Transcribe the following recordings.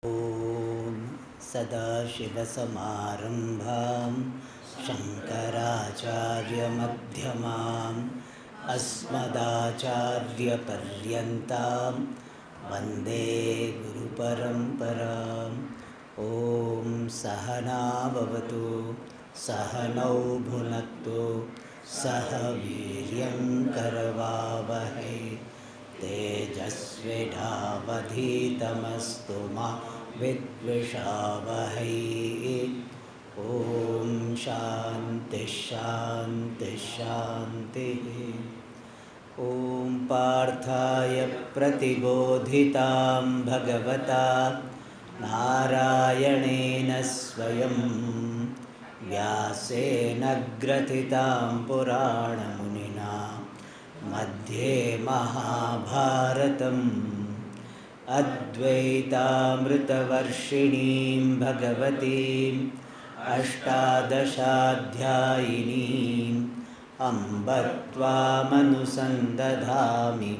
ॐ सदाशिवसमारम्भां शङ्कराचार्यमध्यमाम् अस्मदाचार्यपर्यन्तां वन्दे गुरुपरम्पराम्। ॐ सहना भवतु सहनौ भुनक्तु सह वीर्यं करवावहै तेजस्विनावधीतमस्तु मा विद्विषावहै। ॐ शान्ति शान्ति शान्तिः। ॐ पार्थाय प्रतिबोधितां भगवता नारायणेन स्वयं व्यासेन ग्रथितां पुराणमुनिना मध्ये महाभारतम् अद्वैतामृतवर्षिणीं भगवतीम् अष्टादशाध्यायिनीम् अम्ब त्वामनुसन्दधामि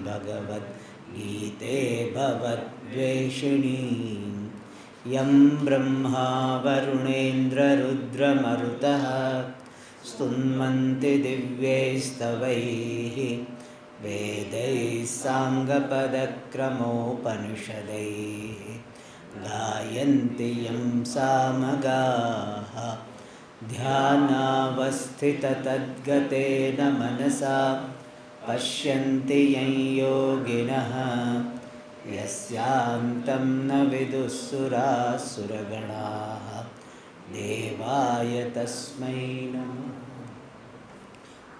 भगवद्गीते भवद्वेषिणीम्। यं ब्रह्मा वरुणेन्द्ररुद्रमरुतः स्तुन्वन्ति दिव्यैस्तवैः वेदैः साङ्गपदक्रमोपनिषदैः गायन्ति यं सामगाः। ध्यानावस्थिततद्गतेन मनसा पश्यन्ति यं योगिनः यस्यान्तं न विदुःसुरासुरगणाः देवाय तस्मै नमः।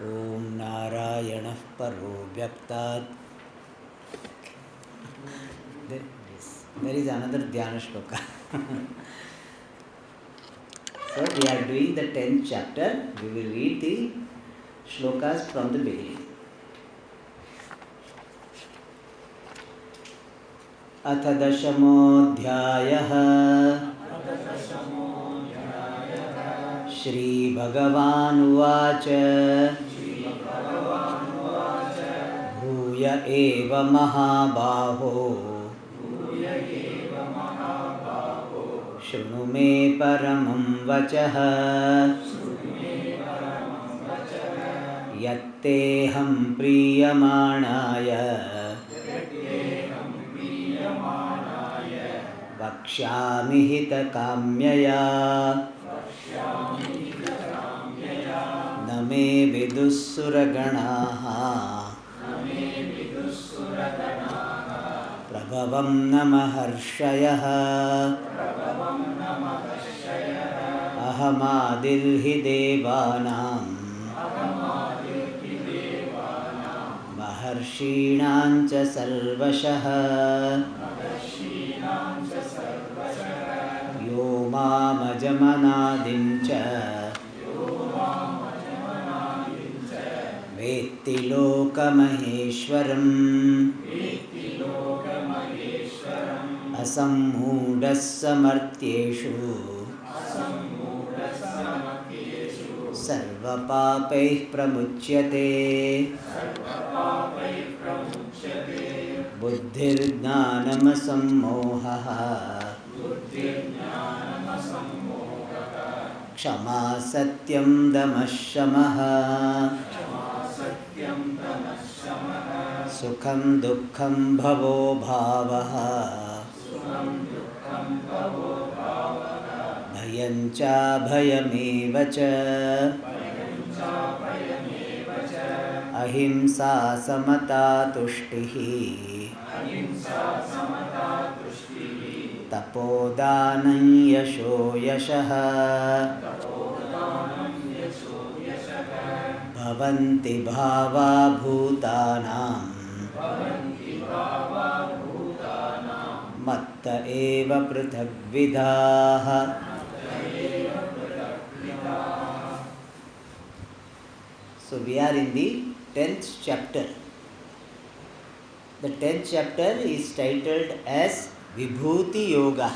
ॐ नारायणः परो व्यक्तात्। There is another dhyana shloka. So we are doing the 10th chapter. We will read the shlokas from the beginning. अथ दशमोऽध्यायः। श्रीभगवानुवाच भूय एव महाबाहो शृणु मे परमं वचः यत्तेऽहं प्रीयमाणाय वक्ष्यामि हितकाम्यया न मे विदुःसुरगणाः प्रभवं न महर्षयः अहमादिर्हि देवानां महर्षीणां च सर्वशः यो मामजमनादिं च वेत्ति लोकमहेश्वरम् असम्मूढः समर्थ्येषु सर्वपापैः प्रमुच्यते बुद्धिर्ज्ञानमसम्मोहः क्षमा सत्यं दमः शमः सुखं दुःखं भवो भावः भयं चाभयमेव च अहिंसा समता तुष्टिः तपोदानं यशो यशः भवन्ति भावा भूतानां मत्त एव पृथग्विधाः। So we are in the 10th chapter. The 10th chapter is titled as Vibhuti Yoga.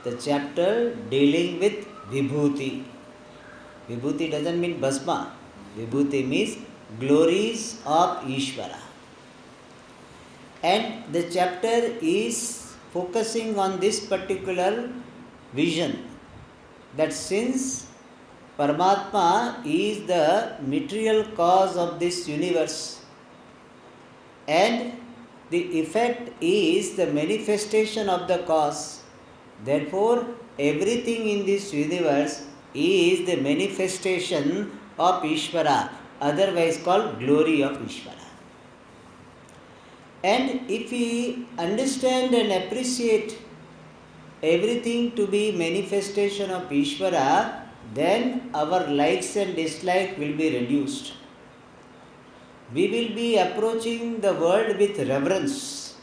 The chapter dealing with Vibhuti. Vibhuti doesn't mean Bhasma. Vibhuti means glories of Ishvara. And the chapter is focusing on this particular vision, that since Paramatma is the material cause of this universe and the effect is the manifestation of the cause, therefore everything in this universe is the manifestation of Ishvara, otherwise called glory of Ishvara. And if we understand and appreciate everything to be manifestation of Ishvara, then our likes and dislikes will be reduced. We will be approaching the world with reverence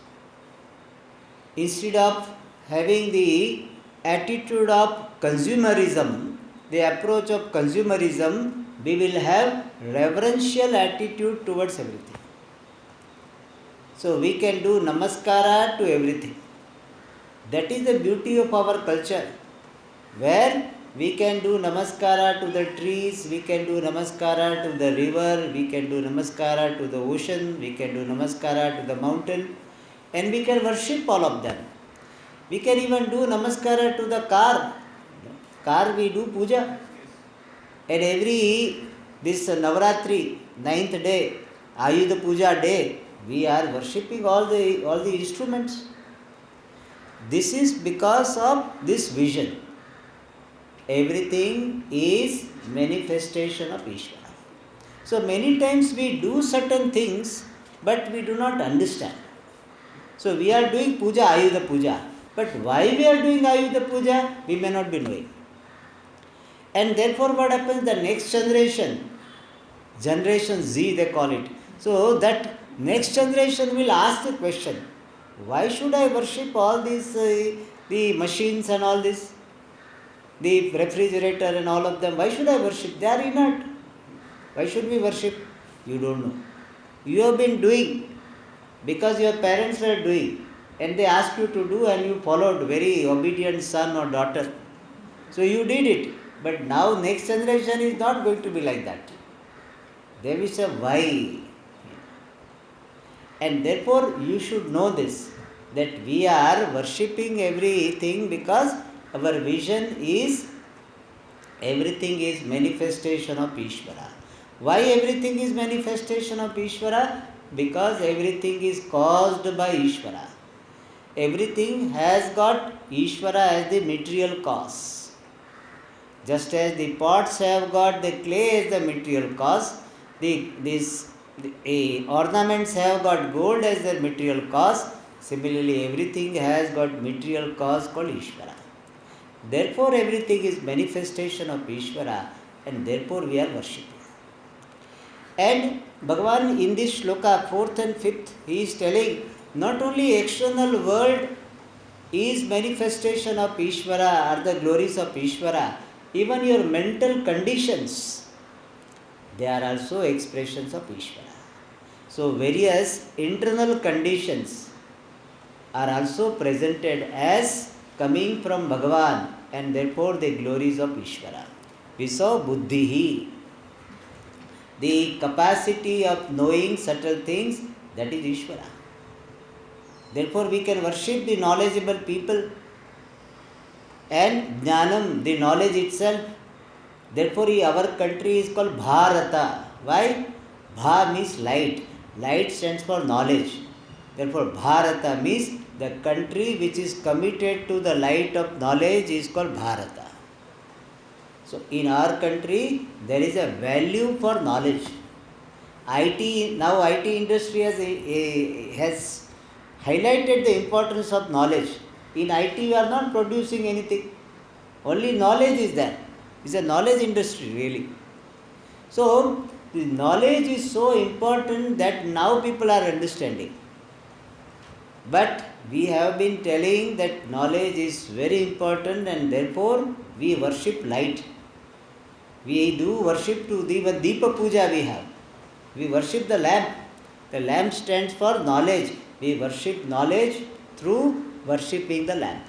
instead of having the attitude of consumerism, the approach of consumerism. We will have reverential attitude towards everything. So we can do namaskara to everything. That is the beauty of our culture, where we can do namaskara to the trees, we can do namaskara to the river, we can do namaskara to the ocean, we can do namaskara to the mountain, and we can worship all of them. We can even do namaskara to the car. Car we do puja. And every this Navratri, 9th day, Ayudha Puja day, we are worshipping all the instruments. This is because of this vision. Everything is manifestation of Ishvara. So many times we do certain things, but we do not understand. So we are doing puja, Ayudha Puja. But why we are doing Ayudha Puja, we may not be knowing. And therefore what happens, the next generation Z they call it. So that next generation will ask the question, why should I worship all these, the machines and all this, the refrigerator and all of them, why should I worship? They are inert. Why should we worship? You don't know. You have been doing because your parents were doing and they asked you to do and you followed, very obedient son or daughter. So you did it. But now next generation is not going to be like that. They will say, why? And therefore you should know this, that we are worshipping everything because our vision is everything is manifestation of Ishvara. Why everything is manifestation of Ishvara? Because everything is caused by Ishvara. Everything has got Ishvara as the material cause. Just as the pots have got the clay as the material cause, the ornaments have got gold as their material cause. Similarly, everything has got material cause called Ishvara. Therefore, everything is manifestation of Ishvara, and therefore we are worshipping. And Bhagavan in this shloka 4th and 5th, he is telling not only external world is manifestation of Ishvara or the glories of Ishvara, even your mental conditions, they are also expressions of Ishvara. So various internal conditions are also presented as coming from Bhagavan, and therefore the glories of Ishvara. We saw buddhihi, the capacity of knowing subtle things, that is Ishvara. Therefore we can worship the knowledgeable people, and jnanam, the knowledge itself. Therefore our country is called Bharata. Why? Bha means light. Light stands for knowledge. Therefore Bharata means the country which is committed to the light of knowledge is called Bharata. So in our country there is a value for knowledge. IT industry has highlighted the importance of knowledge. In IT we are not producing anything. Only knowledge is there. It's a knowledge industry really. So the knowledge is so important that now people are understanding. But we have been telling that knowledge is very important, and therefore we worship light. We do worship to Deepa Puja we have. We worship the lamp. The lamp stands for knowledge. We worship knowledge through worshipping the lamp.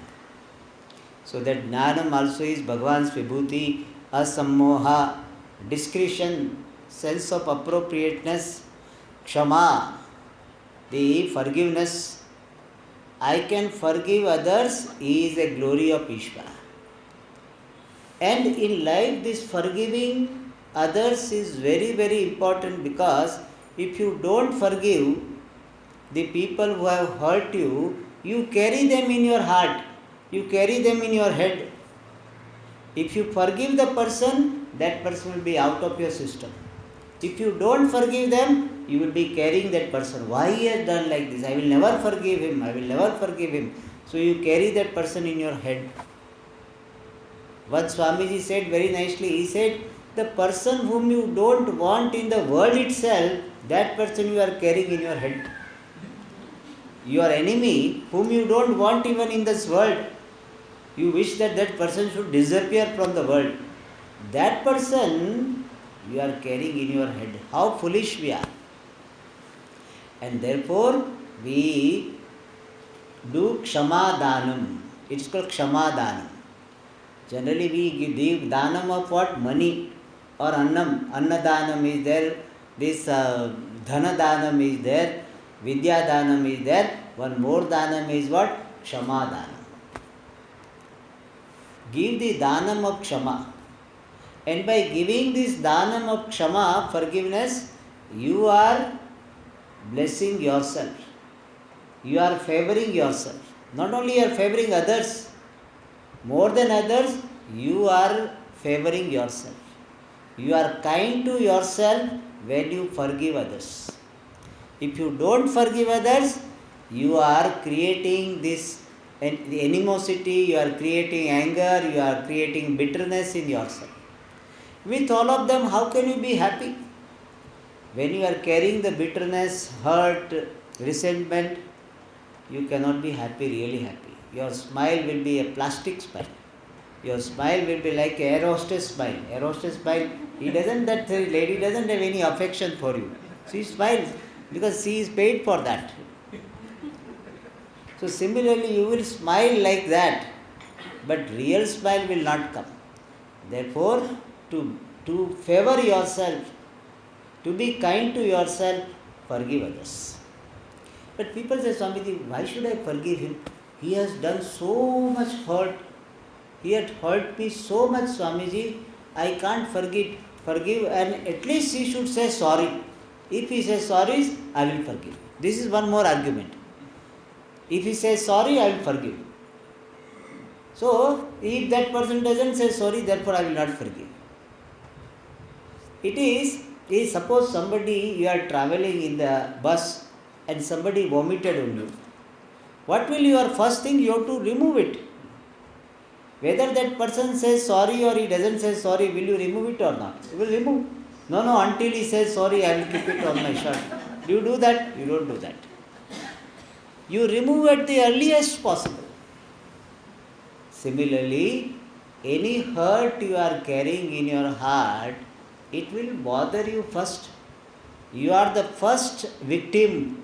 So that Jnanam also is Bhagavan's Vibhuti, Asammoha, discretion, sense of appropriateness, Kshama, the forgiveness, I can forgive others is a glory of Ishvara. And in life, this forgiving others is very, very important, because if you don't forgive the people who have hurt you, you carry them in your heart, you carry them in your head. If you forgive the person, that person will be out of your system. If you don't forgive them, you will be carrying that person. Why he has done like this? I will never forgive him. I will never forgive him. So you carry that person in your head. What Swamiji said very nicely, he said, the person whom you don't want in the world itself, that person you are carrying in your head. Your enemy, whom you don't want even in this world, you wish that that person should disappear from the world. That person you are carrying in your head. How foolish we are. And therefore, we do Kshama Danam. It's called Kshama Danam. Generally, we give Danam of what? Money or Annam. Anna Danam is there. This Dhana Danam is there. Vidya Danam is there. One more Danam is what? Kshama Danam. Give the Danam of Kshama. And by giving this Danam of Kshama, forgiveness, you are blessing yourself. You are favoring yourself. Not only you are favoring others, more than others, you are favoring yourself. You are kind to yourself when you forgive others. If you don't forgive others, you are creating this animosity, you are creating anger, you are creating bitterness in yourself. With all of them, how can you be happy? When you are carrying the bitterness, hurt, resentment, you cannot be happy, really happy. Your smile will be a plastic smile. Your smile will be like an air hostess smile. Air hostess smile, that lady doesn't have any affection for you. She smiles because she is paid for that. So similarly, you will smile like that, but real smile will not come. Therefore, to favor yourself, to be kind to yourself, forgive others. But people say, Swamiji, why should I forgive him? He has done so much hurt. He had hurt me so much, Swamiji. I can't forgive, and at least he should say sorry. If he says sorry, I will forgive. This is one more argument. If he says sorry, I will forgive. So, if that person doesn't say sorry, therefore I will not forgive. It is suppose somebody, you are traveling in the bus and somebody vomited on you. What will your first thing? You have to remove it. Whether that person says sorry or he doesn't say sorry, will you remove it or not? You will remove. No, until he says sorry, I will keep it on my shirt. Do you do that? You don't do that. You remove at the earliest possible. Similarly, any hurt you are carrying in your heart, it will bother you first. You are the first victim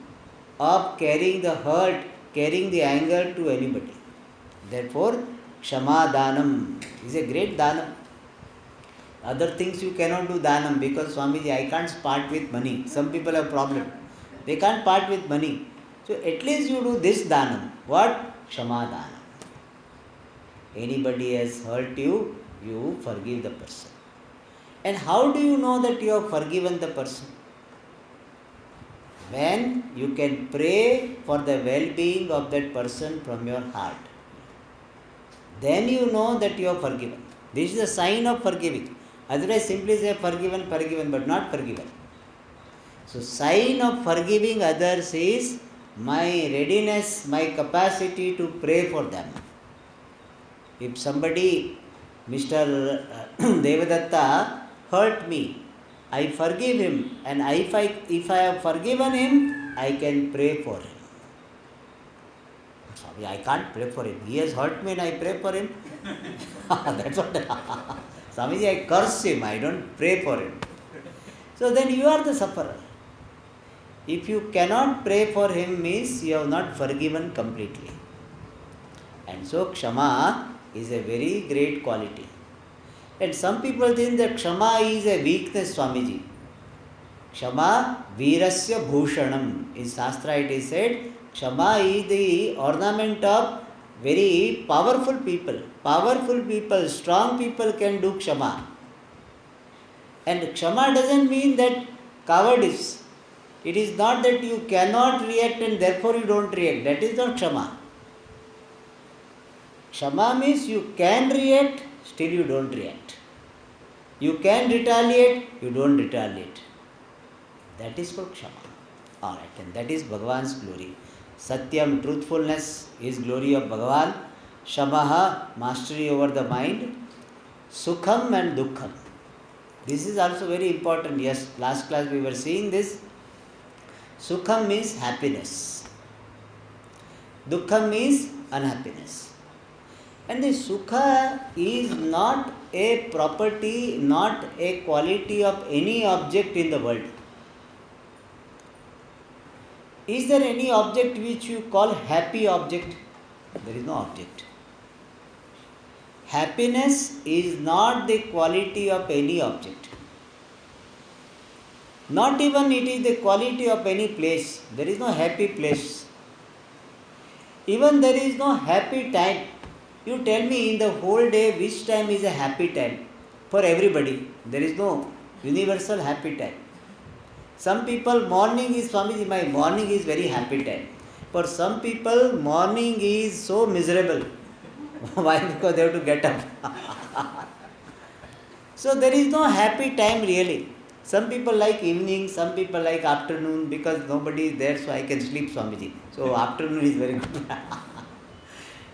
of carrying the hurt, carrying the anger to anybody. Therefore, Kshama Danam is a great Danam. Other things you cannot do Danam because Swamiji, I can't part with money. Some people have problem. They can't part with money. So at least you do this Danam. What? Kshama Danam. Anybody has hurt you, you forgive the person. And how do you know that you have forgiven the person? When you can pray for the well-being of that person from your heart. Then you know that you have forgiven. This is a sign of forgiving. Otherwise, simply say forgiven, but not forgiven. So, sign of forgiving others is my readiness, my capacity to pray for them. If somebody, Mr. Devadatta, hurt me, I forgive him, and if I have forgiven him, I can pray for him. Sorry, I can't pray for him. He has hurt me and I pray for him. That's what. Swamiji, I curse him, I don't pray for him. So then you are the sufferer. If you cannot pray for him, means you have not forgiven completely. And so Kshama is a very great quality. And some people think that Kshama is a weakness, Swamiji. Kshama Virasya Bhushanam. In Shastra it is said, Kshama is the ornament of very powerful people. Powerful people, strong people can do Kshama. And Kshama doesn't mean that cowardice. It is not that you cannot react and therefore you don't react. That is not Kshama. Kshama means you can react, still you don't react. You can retaliate, you don't retaliate. That is called Kshama. Alright, and that is Bhagavan's glory. Satyam, truthfulness, is glory of Bhagavan. Shamaha, mastery over the mind. Sukham and Dukkham. This is also very important. Yes, last class we were seeing this. Sukham means happiness. Dukkham means unhappiness. And the Sukha is not a property, not a quality of any object in the world. Is there any object which you call happy object? There is no object. Happiness is not the quality of any object. Not even it is the quality of any place. There is no happy place. Even there is no happy time. You tell me in the whole day which time is a happy time for everybody. There is no universal happy time. Some people, morning is, Swamiji, my morning is very happy time. For some people, morning is so miserable. Why? Because they have to get up. So there is no happy time really. Some people like evening, some people like afternoon because nobody is there, so I can sleep, Swamiji. So afternoon is very good.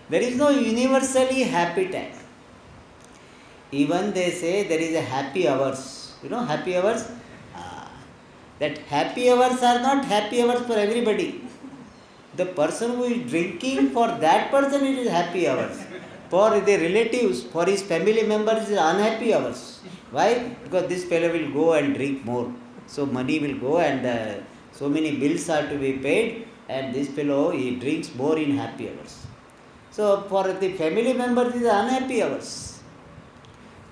There is no universally happy time. Even they say there is a happy hours. You know happy hours? That happy hours are not happy hours for everybody. The person who is drinking, for that person it is happy hours. For the relatives, for his family members, it is unhappy hours. Why? Because this fellow will go and drink more. So money will go and so many bills are to be paid, and this fellow, he drinks more in happy hours. So for the family members, it is unhappy hours.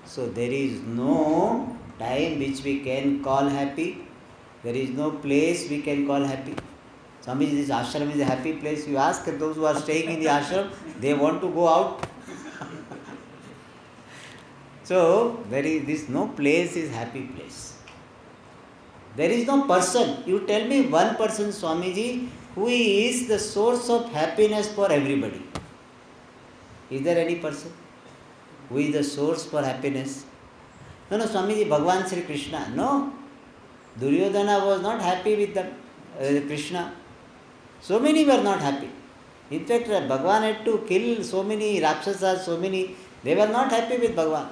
So there is no time which we can call happy. There is no place we can call happy. Swamiji, this ashram is a happy place. You ask those who are staying in the ashram, they want to go out. So there is this no place is happy place. There is no person. You tell me one person, Swamiji, who is the source of happiness for everybody. Is there any person who is the source for happiness? No, Swamiji, Bhagavan Sri Krishna. No. Duryodhana was not happy with Krishna. So many were not happy. In fact, Bhagavan had to kill so many Rakshasas, they were not happy with Bhagavan.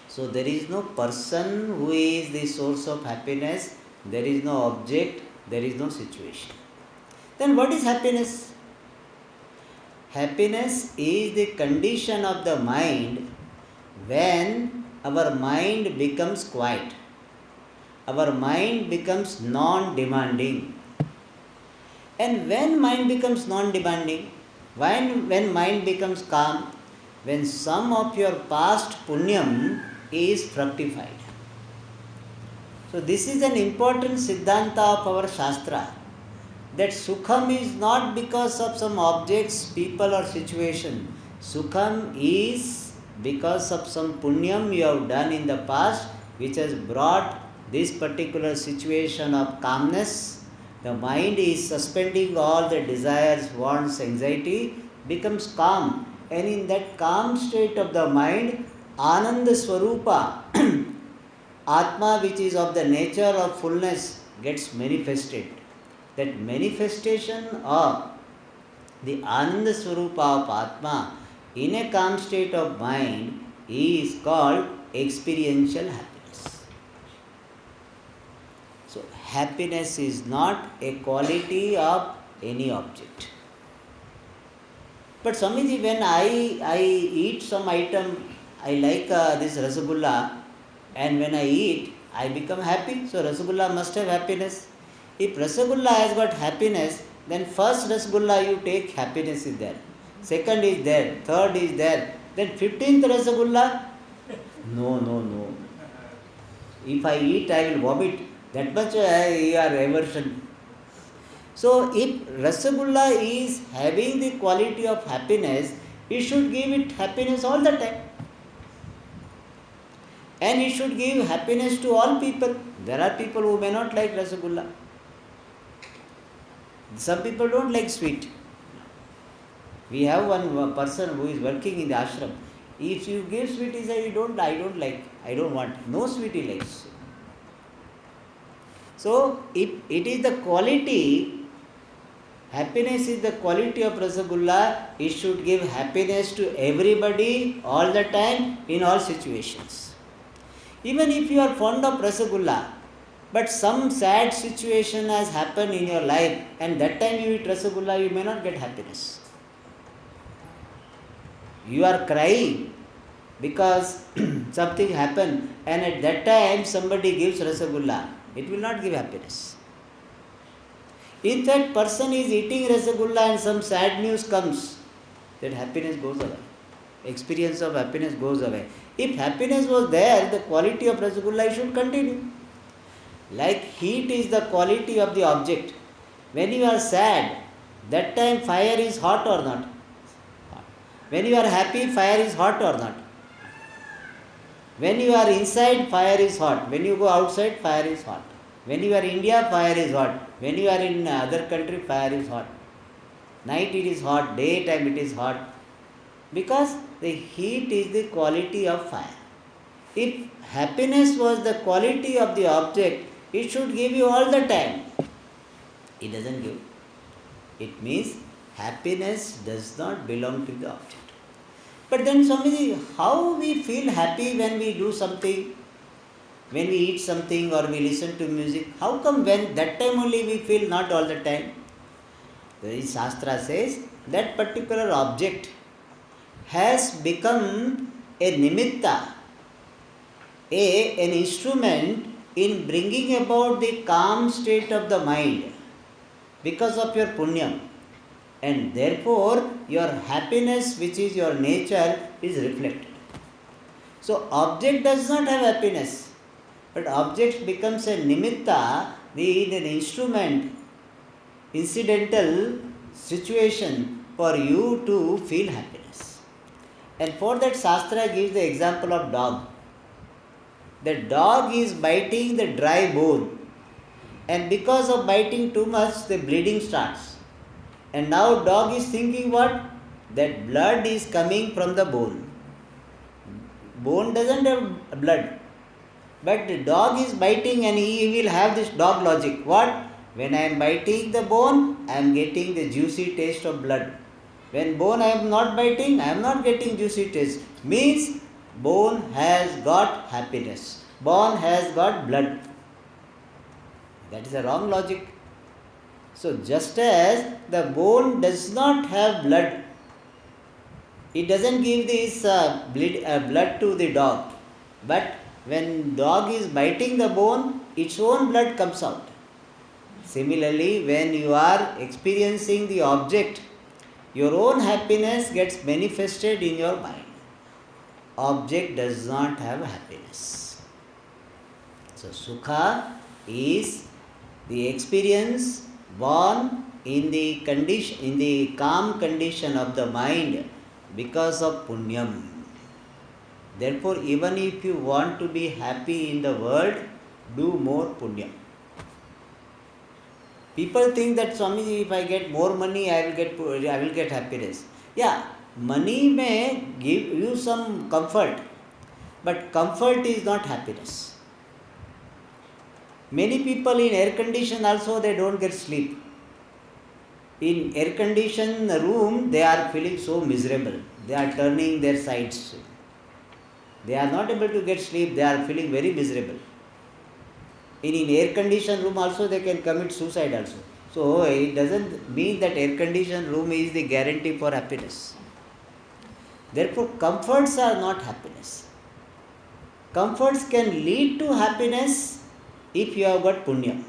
So there is no person who is the source of happiness, there is no object, there is no situation. Then what is happiness? Happiness is the condition of the mind when our mind becomes quiet. Our mind becomes non-demanding. And when mind becomes non-demanding, when mind becomes calm, when some of your past punyam is fructified. So this is an important siddhanta of our Shastra, that Sukham is not because of some objects, people or situation. Sukham is because of some punyam you have done in the past, which has brought this particular situation of calmness. The mind is suspending all the desires, wants, anxiety, becomes calm. And in that calm state of the mind, Ananda Swarupa, Atma, which is of the nature of fullness, gets manifested. That manifestation of the Ananda Swarupa of Atma in a calm state of mind is called experiential happiness. So, happiness is not a quality of any object. But Swamiji, when I eat some item, I like this Rasagulla, and when I eat, I become happy. So Rasagulla must have happiness. If Rasagulla has got happiness, then first Rasagulla you take, happiness is there. Second is there, third is there. Then 15th Rasagulla, no. If I eat, I will vomit. That much you are aversion. So if Rasagulla is having the quality of happiness, it should give it happiness all the time. And it should give happiness to all people. There are people who may not like Rasagulla. Some people don't like sweet. We have one person who is working in the ashram. If you give sweet, he says, I don't like, I don't want. No sweet he likes. So, if it is the quality, happiness is the quality of Rasagulla, it should give happiness to everybody all the time in all situations. Even if you are fond of Rasagulla, but some sad situation has happened in your life and that time you eat Rasagulla, you may not get happiness. You are crying because something happened and at that time somebody gives Rasagulla, it will not give happiness. In fact, person is eating Rasagulla and some sad news comes, that happiness goes away. Experience of happiness goes away. If happiness was there, the quality of Rasagulla should continue. Like heat is the quality of the object. When you are sad, that time fire is hot or not? When you are happy, fire is hot or not? When you are inside, fire is hot. When you go outside, fire is hot. When you are in India, fire is hot. When you are in other country, fire is hot. Night it is hot, daytime it is hot. Because the heat is the quality of fire. If happiness was the quality of the object, it should give you all the time. It doesn't give. It means happiness does not belong to the object. But then Swamiji, how we feel happy when we do something, when we eat something or we listen to music? How come when that time only we feel, not all the time? The Shastra says that particular object has become a nimitta, an instrument in bringing about the calm state of the mind because of your punya. And therefore, your happiness, which is your nature, is reflected. So, object does not have happiness, but object becomes a nimitta, an instrument, incidental situation for you to feel happiness. And for that, Shastra gives the example of dog. The dog is biting the dry bone, and because of biting too much, the bleeding starts. And now dog is thinking what? That blood is coming from the bone. Bone doesn't have blood. But the dog is biting and he will have this dog logic. What? When I am biting the bone, I am getting the juicy taste of blood. When bone I am not biting, I am not getting juicy taste. Means bone has got happiness. Bone has got blood. That is a wrong logic. So just as the bone does not have blood, it doesn't give this blood to the dog. But when dog is biting the bone, its own blood comes out. Similarly, when you are experiencing the object, your own happiness gets manifested in your mind. Object does not have happiness. So Sukha is the experience born in the condition, in the calm condition of the mind because of punyam. Therefore, even if you want to be happy in the world, do more punyam. People think that Swamiji, if I get more money, I will get happiness. Yeah, money may give you some comfort, but comfort is not happiness. Many people in air condition also, they don't get sleep. In air conditioned room, they are feeling so miserable. They are turning their sides. They are not able to get sleep. They are feeling very miserable. In air conditioned room also, they can commit suicide also. So it doesn't mean that air conditioned room is the guarantee for happiness. Therefore, comforts are not happiness. Comforts can lead to happiness if you have got punya.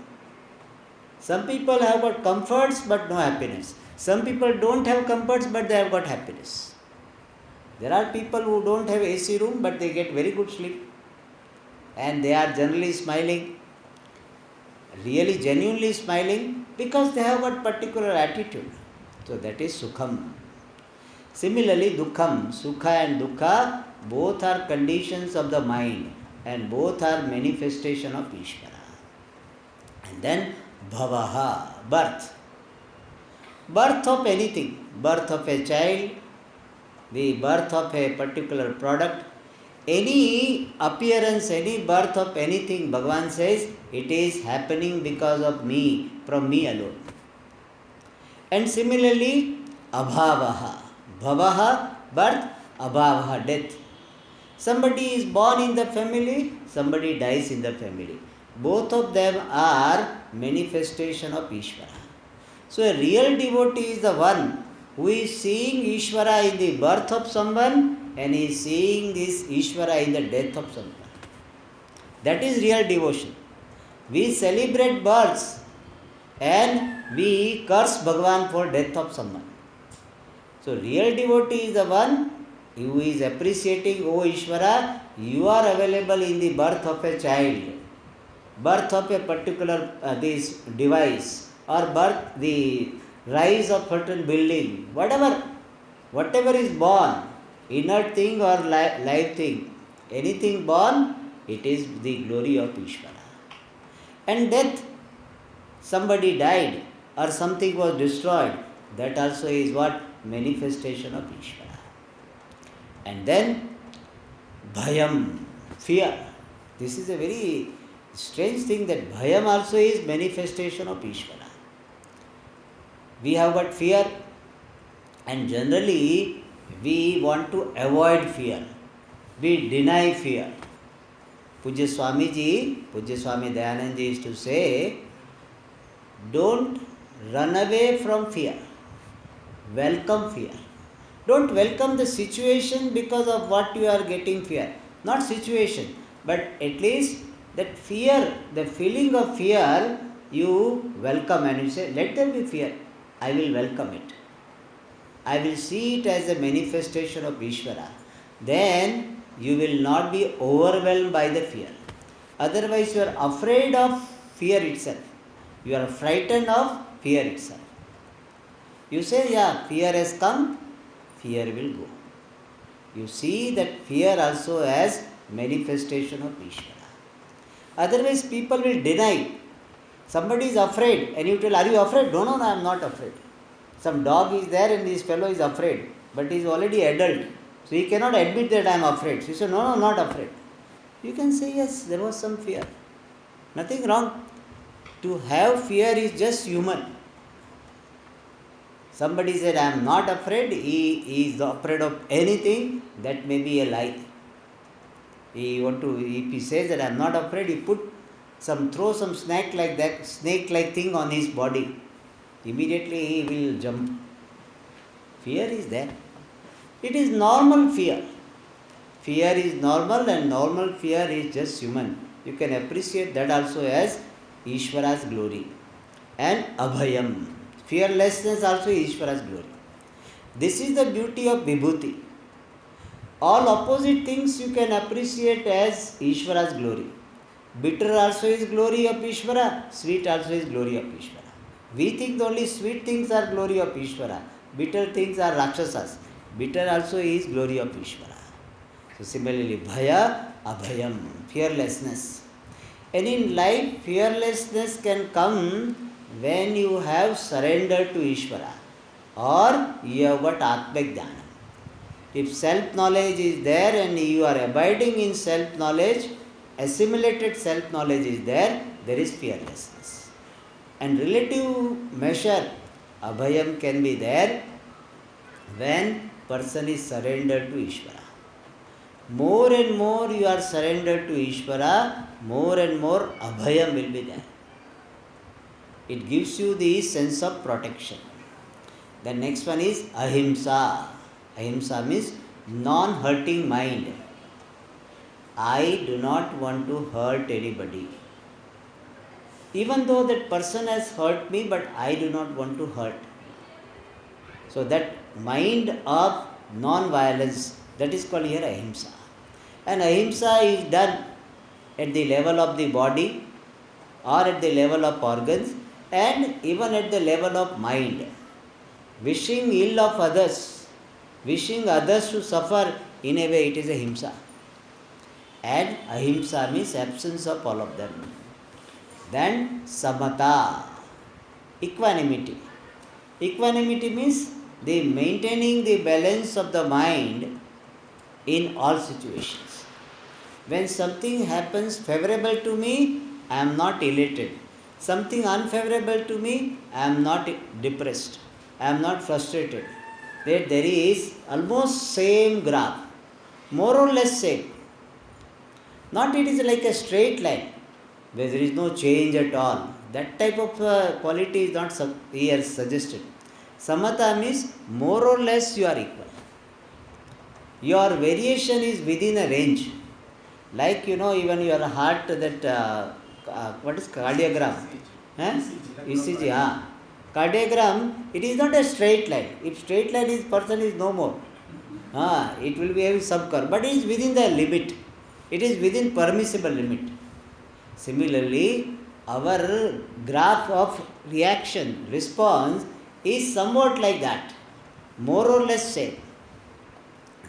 Some people have got comforts but no happiness. Some people don't have comforts but they have got happiness. There are people who don't have AC room but they get very good sleep and they are generally smiling. really genuinely smiling because they have got particular attitude. So that is Sukham. Similarly, Dukkham, Sukha and Dukkha, both are conditions of the mind and both are manifestation of Ishvara. And then Bhavaha, birth. Birth of anything, birth of a child, the birth of a particular product, any appearance, any birth of anything, Bhagavan says, it is happening because of me, from me alone. And similarly, Abhavaha, Bhavaha, birth, Abhavaha, death. Somebody is born in the family, somebody dies in the family. Both of them are manifestation of Ishvara. So a real devotee is the one who is seeing Ishvara in the birth of someone and is seeing this Ishvara in the death of someone. That is real devotion. We celebrate births and we curse Bhagavan for death of someone. So real devotee is the one who is appreciating, oh Ishvara, you are available in the birth of a child, birth of a particular this device, or birth, the rise of certain building, whatever is born, inert thing or live thing, anything born, it is the glory of Ishvara. And death, somebody died or something was destroyed, that also is what? Manifestation of Ishvara. And then Bhayam, fear. This is a very strange thing, that Bhayam also is manifestation of Ishvara. We have got fear, and generally we want to avoid fear. We deny fear. Pujya Swami Dayanand ji used to say, don't run away from fear. Welcome fear. Don't welcome the situation because of what you are getting fear. Not situation, but at least that fear, the feeling of fear, you welcome and you say, let there be fear. I will welcome it. I will see it as a manifestation of Ishvara. Then you will not be overwhelmed by the fear. Otherwise you are afraid of fear itself. You are frightened of fear itself. You say, yeah, fear has come, fear will go. You see that fear also as manifestation of Ishvara. Otherwise people will deny. Somebody is afraid and you tell, are you afraid? No, I am not afraid. Some dog is there and this fellow is afraid, but he is already adult. So he cannot admit that I am afraid. So you say, no, not afraid. You can say, yes, there was some fear. Nothing wrong. To have fear is just human. Somebody said, I am not afraid, he is afraid of anything, that may be a lie. If he says that I am not afraid, he throw some snake-like thing on his body. Immediately he will jump. Fear is there. It is normal fear. Fear is normal and normal fear is just human. You can appreciate that also as Ishvara's glory. And Abhayam. Fearlessness also is Ishvara's glory. This is the beauty of Vibhuti. All opposite things you can appreciate as Ishvara's glory. Bitter also is glory of Ishvara, sweet also is glory of Ishvara. We think only sweet things are glory of Ishvara, bitter things are Rakshasas. Bitter also is glory of Ishvara. So similarly, Bhaya, Abhayam, fearlessness. And in life, fearlessness can come when you have surrendered to Ishvara or you have got Atmak Dhyana. If self-knowledge is there and you are abiding in self-knowledge, assimilated self-knowledge is there is fearlessness. And relative measure, Abhayam can be there when person is surrendered to Ishvara. More and more you are surrendered to Ishvara, more and more Abhayam will be there. It gives you the sense of protection. The next one is Ahimsa. Ahimsa means non-hurting mind. I do not want to hurt anybody. Even though that person has hurt me, but I do not want to hurt. So that mind of non-violence, that is called here Ahimsa. And Ahimsa is done at the level of the body, or at the level of organs and even at the level of mind. Wishing ill of others, wishing others to suffer, in a way it is a himsa. And ahimsa means absence of all of them. Then samata, equanimity. Equanimity means the maintaining the balance of the mind in all situations. When something happens favorable to me, I am not elated. Something unfavorable to me, I am not depressed. I am not frustrated. That there is almost same graph, more or less same. Not it is like a straight line where there is no change at all. That type of quality is not here suggested. Samata means more or less you are equal. Your variation is within a range. Like even your heart, that what is cardiogram? ECG. Cardiogram, it is not a straight line. If straight line is person is no more. It will be having some curve, but it is within the limit. It is within permissible limit. Similarly, our graph of reaction, response is somewhat like that, more or less same.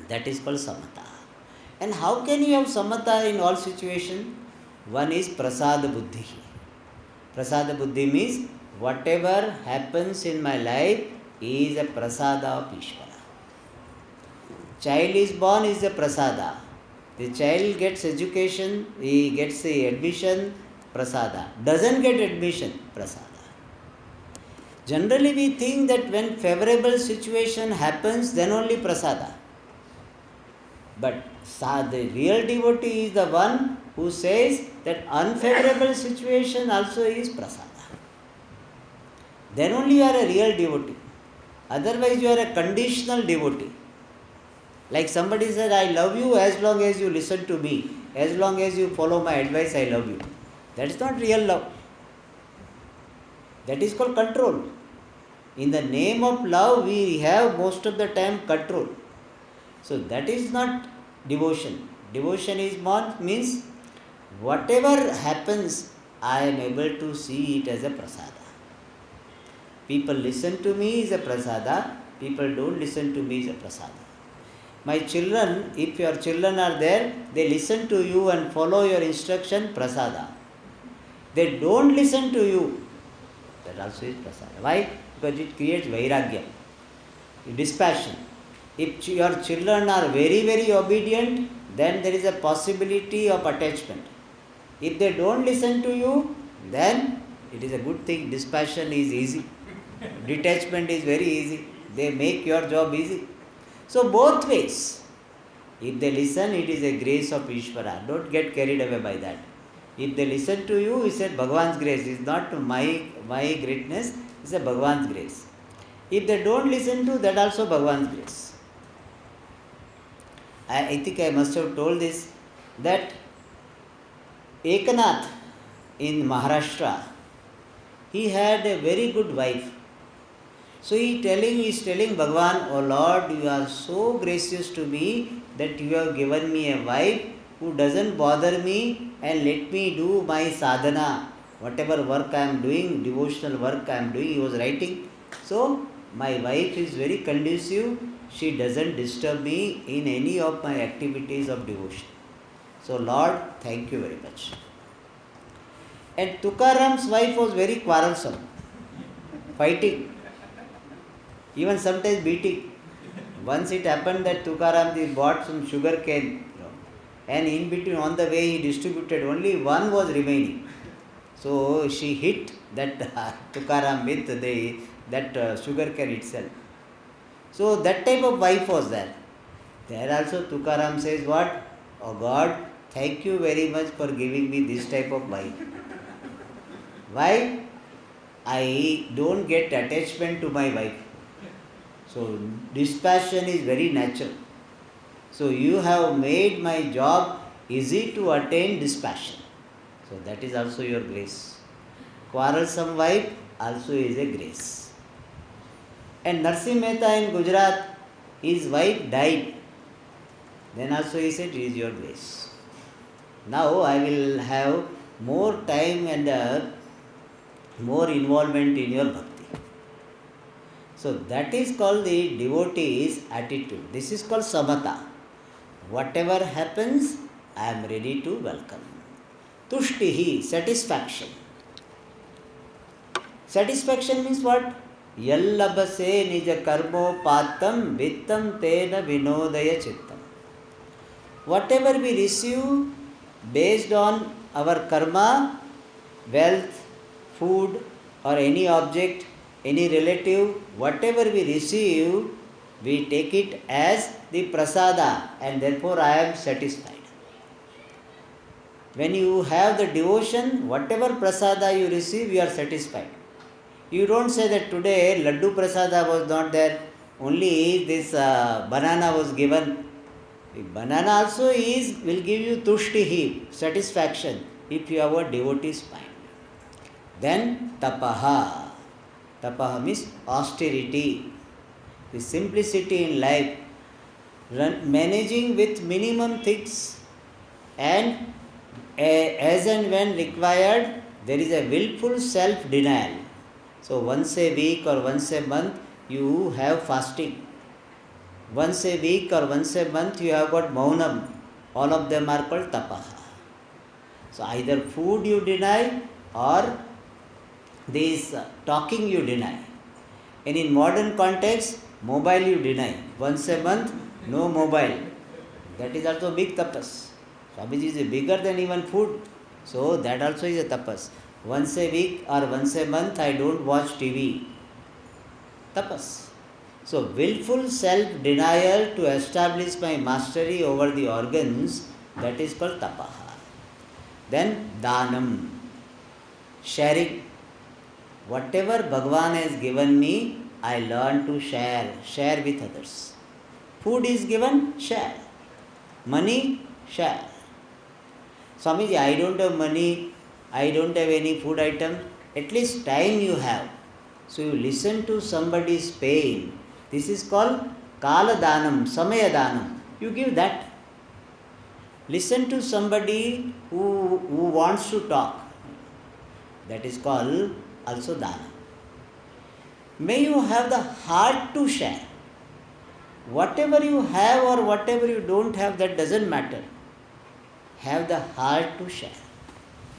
That is called samata. And how can you have samata in all situations? One is prasada buddhi. Prasada buddhi means whatever happens in my life is a prasada of Ishvara. Child is born is a prasada. The child gets education, he gets the admission, prasada. Doesn't get admission, prasada. Generally we think that when favorable situation happens, then only prasada. But the real devotee is the one who says that unfavorable situation also is prasada. Then only you are a real devotee. Otherwise you are a conditional devotee. Like somebody said, I love you as long as you listen to me. As long as you follow my advice, I love you. That is not real love. That is called control. In the name of love, we have most of the time control. So that is not devotion. Devotion is means whatever happens, I am able to see it as a prasada. People listen to me is a prasada. People don't listen to me is a prasada. My children, if your children are there, they listen to you and follow your instruction, prasada. They don't listen to you, that also is prasada. Why? Because it creates vairagya, dispassion. If your children are very, very obedient, then there is a possibility of attachment. If they don't listen to you, then it is a good thing. Dispassion is easy. Detachment is very easy. They make your job easy. So both ways. If they listen, it is a grace of Ishvara. Don't get carried away by that. If they listen to you, he said Bhagavan's grace. It's not my greatness, it's a Bhagavan's grace. If they don't listen to, that also Bhagavan's grace. I think I must have told this, that Ekanath in Maharashtra, he had a very good wife. So he is telling Bhagavan, oh Lord, you are so gracious to me that you have given me a wife who doesn't bother me and let me do my sadhana. Whatever work I am doing, devotional work I am doing, he was writing. So my wife is very conducive. She doesn't disturb me in any of my activities of devotion. So Lord, thank you very much. And Tukaram's wife was very quarrelsome, fighting, even sometimes beating. Once it happened that Tukaram bought some sugar cane, and in between on the way he distributed, only one was remaining. So she hit that Tukaram with that sugar cane itself. So that type of wife was there. There also Tukaram says what? Oh God, thank you very much for giving me this type of wife. Why? I don't get attachment to my wife. So dispassion is very natural. So you have made my job easy to attain dispassion. So that is also your grace. Quarrelsome wife also is a grace. And Narsimha Mehta in Gujarat, his wife died. Then also he said, it is your grace. Now I will have more time and more involvement in your bhakti. So that is called the devotee's attitude. This is called samata. Whatever happens, I am ready to welcome. Tushtihi, satisfaction. Satisfaction means what? Yallabase nija karmo patam vittam tena vinodaya chittam. Whatever we receive based on our karma, wealth, food, or any object, any relative, whatever we receive, we take it as the prasada, and therefore I am satisfied. When you have the devotion, whatever prasada you receive, you are satisfied. You don't say that today laddu prasada was not there, only this banana was given. The banana also will give you tushtihi, satisfaction, if you have a devotee's mind. Then tapaha. Tapaha means austerity, the simplicity in life, managing with minimum things, and as and when required, there is a willful self-denial. So once a week or once a month, you have fasting. Once a week or once a month, you have got maunam. All of them are called tapaha. So either food you deny or this talking you deny. And in modern context, mobile you deny. Once a month, no mobile. That is also big tapas. Swamiji is bigger than even food. So that also is a tapas. Once a week or once a month, I don't watch TV. Tapas. So willful self-denial to establish my mastery over the organs, that is called tapaha. Then danam, sharing. Whatever Bhagavan has given me, I learn to share with others. Food is given, share. Money, share. Swamiji, I don't have money, I don't have any food item, at least time you have. So you listen to somebody's pain. This is called kala danam, samaya danam. You give that. Listen to somebody who wants to talk. That is called also dana. May you have the heart to share. Whatever you have or whatever you don't have, that doesn't matter. Have the heart to share.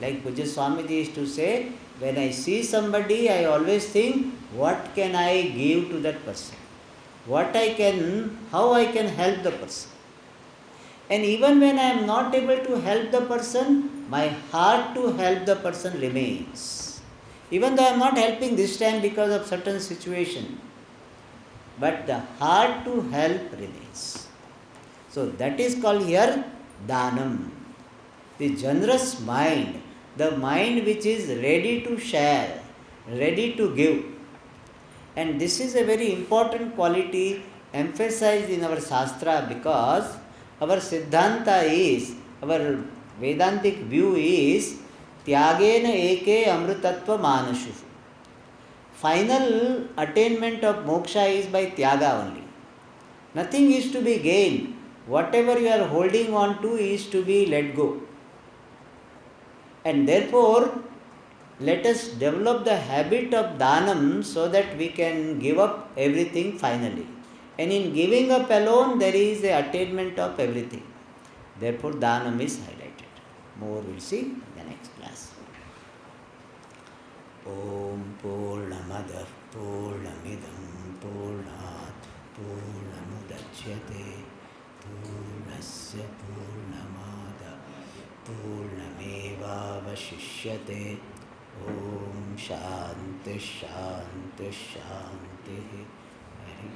Like Pujya Swamiji used to say, when I see somebody, I always think, what can I give to that person? How I can help the person. And even when I am not able to help the person, my heart to help the person remains. Even though I am not helping this time because of certain situation, but the heart to help remains. So that is called here danam. The generous mind, the mind which is ready to share, ready to give. And this is a very important quality emphasized in our Shastra, because our Siddhanta is, our Vedantic view is, Tyagena eke amrutatva manashu. Final attainment of moksha is by tyaga only. Nothing is to be gained. Whatever you are holding on to is to be let go. And therefore, let us develop the habit of danam so that we can give up everything finally. And in giving up alone, there is the attainment of everything. Therefore, danam is highlighted. More we'll see in the next class. Om Purnamada Purnamidam Purnat Purnamudachyate Purnasya Purnamada Purnameva Vashishyate. Om Shanti Shanti Shanti. Hari